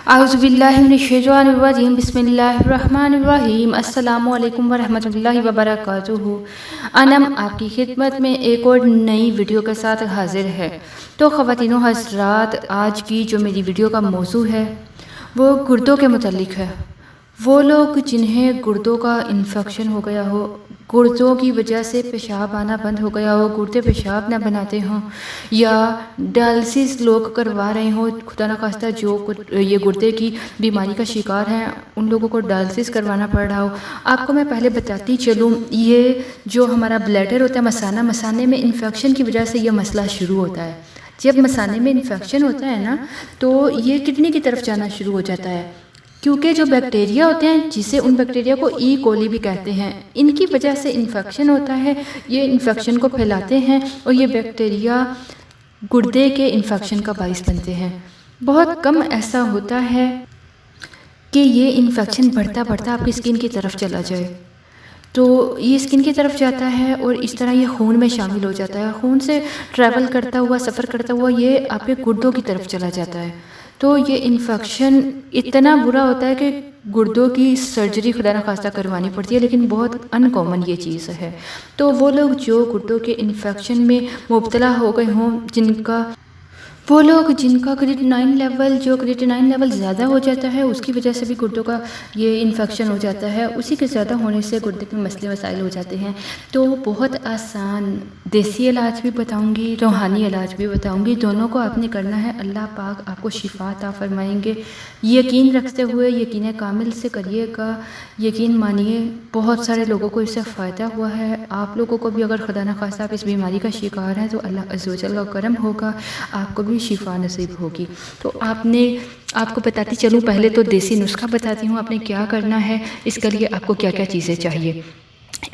اعوذ باللہ من الشیطان الرجیم بسم اللہ الرحمن الرحیم السلام علیکم ورحمۃ اللہ وبرکاتہ۔ انم آپ کی خدمت میں ایک اور نئی ویڈیو کے ساتھ حاضر ہے۔ تو خواتین و حضرات، آج کی جو میری ویڈیو کا موضوع ہے وہ گردوں کے متعلق ہے۔ وہ لوگ جنہیں گردوں کا انفیکشن ہو گیا ہو، گردوں کی وجہ سے پیشاب آنا بند ہو گیا ہو، گردے پیشاب نہ بناتے ہوں، یا ڈائلسس لوگ کروا رہے ہوں، خدا نخواستہ جو یہ گردے کی بیماری کا شکار ہیں ان لوگوں کو ڈائلسس کروانا پڑ رہا ہو۔ آپ کو میں پہلے بتاتی چلوں، یہ جو ہمارا بلیڈر ہوتا ہے، مثانے میں انفیکشن کی وجہ سے یہ مسئلہ شروع ہوتا ہے۔ جب مثانے میں انفیکشن ہوتا ہے نا تو یہ کڈنی کی طرف جانا شروع ہو جاتا ہے، کیونکہ جو بیکٹیریا ہوتے ہیں، جسے ان بیکٹیریا کو ای کولی بھی کہتے ہیں، ان کی وجہ سے انفیکشن ہوتا ہے۔ یہ انفیکشن کو پھیلاتے ہیں اور یہ بیکٹیریا گردے کے انفیکشن کا باعث بنتے ہیں۔ بہت کم ایسا ہوتا ہے کہ یہ انفیکشن بڑھتا بڑھتا آپ کی اسکن کی طرف چلا جائے، تو یہ اسکن کی طرف جاتا ہے اور اس طرح یہ خون میں شامل ہو جاتا ہے۔ خون سے ٹریول کرتا ہوا، سفر کرتا ہوا یہ آپ کے گردوں کی طرف چلا جاتا ہے۔ تو یہ انفیکشن اتنا برا ہوتا ہے کہ گردوں کی سرجری خدا نخواستہ کروانی پڑتی ہے، لیکن بہت ان کامن یہ چیز ہے۔ تو وہ لوگ جو گردوں کے انفیکشن میں مبتلا ہو گئے ہوں، جن کا کریٹینائن لیول زیادہ ہو جاتا ہے، اس کی وجہ سے بھی گردوں کا یہ انفیکشن ہو جاتا ہے۔ اسی کے زیادہ ہونے سے گردے میں مسئلے مسائل ہو جاتے ہیں۔ تو بہت آسان دیسی علاج بھی بتاؤں گی، روحانی علاج بھی بتاؤں گی، دونوں کو آپ نے کرنا ہے۔ اللہ پاک آپ کو شفا عطا فرمائیں گے۔ یقین رکھتے ہوئے یقین کامل سے کریے گا، یقین مانیے بہت سارے لوگوں کو اس سے فائدہ ہوا ہے۔ آپ لوگوں کو بھی اگر خدا نخواستہ آپ اس بیماری کا شکار ہیں تو اللہ عز و جل کا کرم ہوگا، آپ کو بھی شفا نصیب ہوگی۔ تو آپ کو بتاتی چلوں، پہلے تو دیسی نسخہ بتاتی ہوں آپ نے کیا کرنا ہے، اس کے لیے آپ کو کیا کیا چیزیں چاہیے۔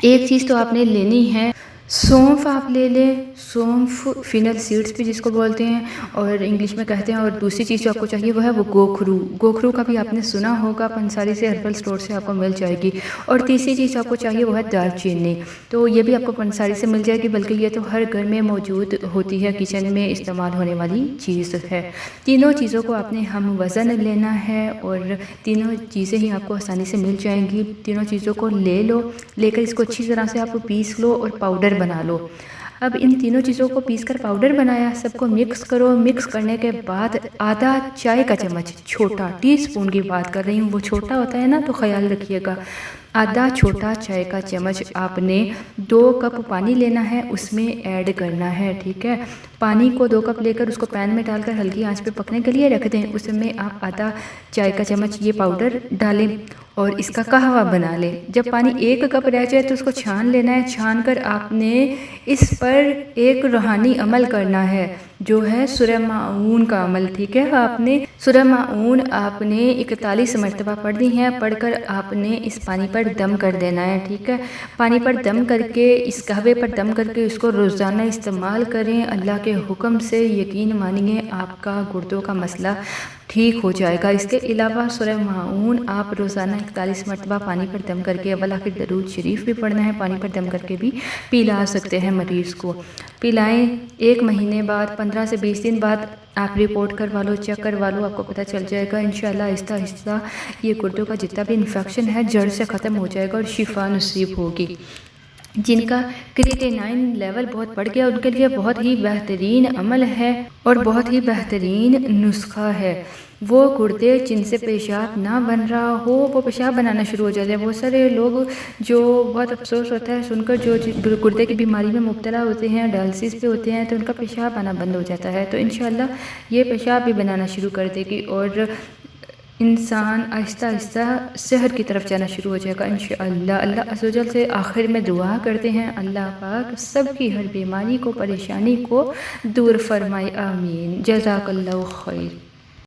ایک چیز تو آپ نے لینی ہے، سونف آپ لے لیں، سونف فینل سیڈز بھی جس کو بولتے ہیں اور انگلش میں کہتے ہیں۔ اور دوسری چیز جو آپ کو چاہیے وہ ہے وہ گوکھرو کا بھی آپ نے سنا ہوگا، پنساری سے ہربل سٹور سے آپ کو مل جائے گی۔ اور تیسری چیز آپ کو چاہیے وہ ہے دار چینی، تو یہ بھی آپ کو پنساری سے مل جائے گی، بلکہ یہ تو ہر گھر میں موجود ہوتی ہے، کچن میں استعمال ہونے والی چیز ہے۔ تینوں چیزوں کو آپ نے ہم وزن لینا ہے اور تینوں چیزیں ہی آپ کو آسانی سے مل جائیں گی۔ تینوں چیزوں کو لے لو، لے کر اس کو اچھی طرح سے آپ پیس لو اور پاؤڈر بنا لو۔ اب ان تینوں چیزوں کو پیس کر پاؤڈر بنایا، سب کو مکس کرو۔ مکس کرنے کے بعد آدھا چائے کا چمچ، چھوٹا ٹی اسپون کی بات کر رہی ہوں، وہ چھوٹا ہوتا ہے نا تو خیال رکھیے گا، آدھا چھوٹا چائے کا چمچ آپ نے 2 کپ پانی لینا ہے، اس میں ایڈ کرنا ہے، ٹھیک ہے۔ پانی کو 2 کپ لے کر اس کو پین میں ڈال کر ہلکی آنچ پہ پکنے کے لیے رکھ دیں۔ اس میں آپ آدھا چائے کا چمچ یہ پاؤڈر ڈالیں اور اس کا قہوہ بنا لیں۔ جب پانی 1 کپ رہ جائے تو اس کو چھان لینا ہے۔ چھان کر آپ نے اس پر ایک روحانی عمل کرنا ہے جو ہے سورہ ماعون کا عمل، ٹھیک ہے۔ آپ نے سورہ ماعون آپ نے 41 مرتبہ پڑھنی ہے، پڑھ کر آپ نے اس پانی پر دم کر دینا ہے، ٹھیک ہے۔ پانی پر دم کر کے، اس قہوے پر دم کر کے اس کو روزانہ استعمال کریں اللہ کے حکم سے۔ یقین مانیے آپ کا گردوں کا مسئلہ ٹھیک ہو جائے گا۔ اس کے علاوہ سورہ ماعون آپ روزانہ 41 مرتبہ پانی پر دم کر کے، اول آخر درود شریف بھی پڑھنا ہے، پانی پر دم کر کے بھی پلا سکتے ہیں مریض کو۔ پلائیں 1 مہینے بعد، 15 سے 20 دن بعد آپ رپورٹ کروا لو، چیک کروا لو، آپ کو پتہ چل جائے گا انشاءاللہ آہستہ آہستہ یہ گردوں کا جتنا بھی انفیکشن ہے جڑ سے ختم ہو جائے گا اور شفا نصیب ہوگی۔ جن کا کریٹینائن لیول بہت بڑھ گیا ان کے لیے بہت ہی بہترین عمل ہے اور بہت ہی بہترین نسخہ ہے۔ وہ گردے جن سے پیشاب نہ بن رہا ہو وہ پیشاب بنانا شروع ہو جاتے ہیں۔ بہت سارے لوگ جو بہت افسوس ہوتا ہے سن کر، جو گردے کی بیماری میں مبتلا ہوتے ہیں، ڈائلسس پہ ہوتے ہیں، تو ان کا پیشاب آنا بند ہو جاتا ہے۔ تو انشاءاللہ یہ پیشاب بھی بنانا شروع کر دے گی اور انسان آہستہ آہستہ صحت کی طرف جانا شروع ہو جائے گا انشاءاللہ۔ اللہ عز و جل سے آخر میں دعا کرتے ہیں اللہ پاک سب کی ہر بیماری کو، پریشانی کو دور فرمائے، آمین۔ جزاک اللہ خیر۔